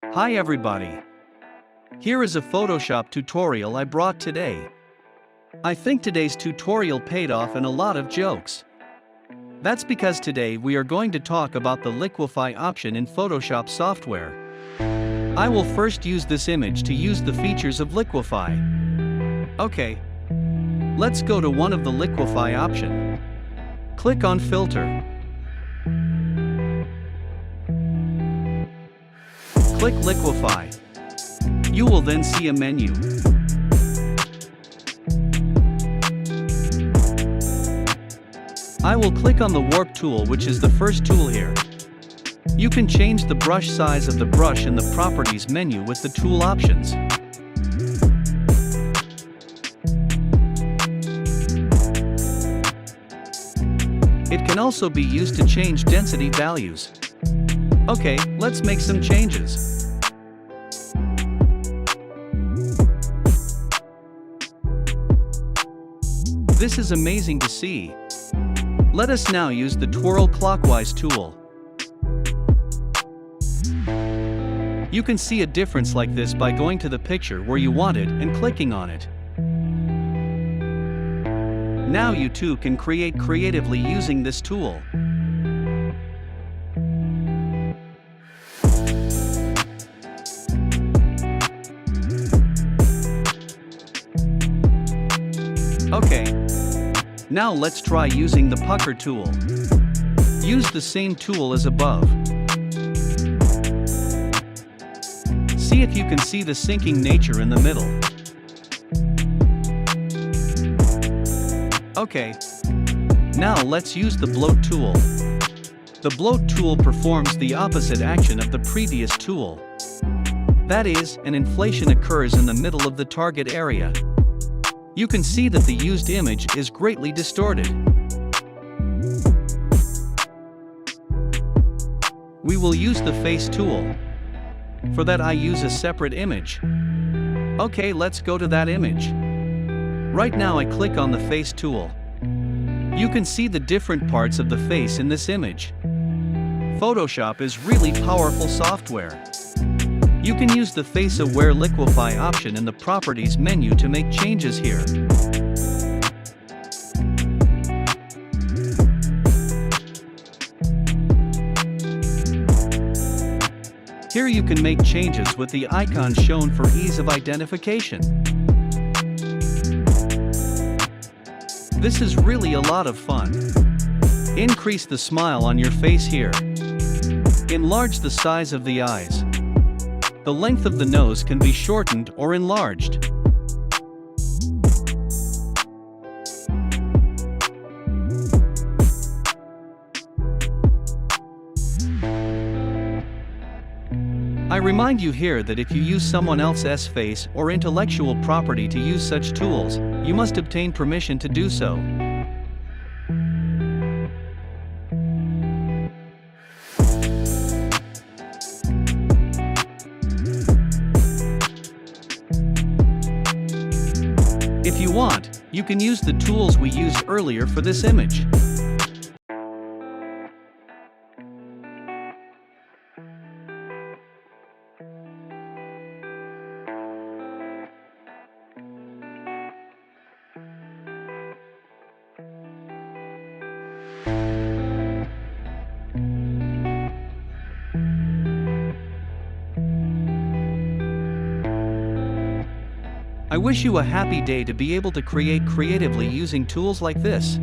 Hi everybody! Here is a Photoshop tutorial I brought today. I think today's tutorial paid off in a lot of jokes. That's because today we are going to talk about the Liquify option in Photoshop software. I will first use this image to use the features of Liquify. Okay. Let's go to one of the Liquify option. Click on Filter. Click Liquify. You will then see a menu. I will click on the Warp tool, which is the first tool here. You can change the brush size of the brush in the Properties menu with the tool options. It can also be used to change density values. Okay, let's make some changes. This is amazing to see. Let us now use the Twirl Clockwise tool. You can see a difference like this by going to the picture where you want it and clicking on it. Now you too can create creatively using this tool. Okay. Now let's try using the Pucker tool. Use the same tool as above. See if you can see the sinking nature in the middle. Okay. Now let's use the Bloat tool. The Bloat tool performs the opposite action of the previous tool. That is, an inflation occurs in the middle of the target area. You can see that the used image is greatly distorted. We will use the Face tool. For that I use a separate image. Okay, let's go to that image. Right now I click on the Face tool. You can see the different parts of the face in this image. Photoshop is really powerful software. You can use the Face Aware Liquify option in the Properties menu to make changes here. Here you can make changes with the icon shown for ease of identification. This is really a lot of fun. Increase the smile on your face here. Enlarge the size of the eyes. The length of the nose can be shortened or enlarged. I remind you here that if you use someone else's face or intellectual property to use such tools, you must obtain permission to do so. If you want, you can use the tools we used earlier for this image. I wish you a happy day to be able to create creatively using tools like this.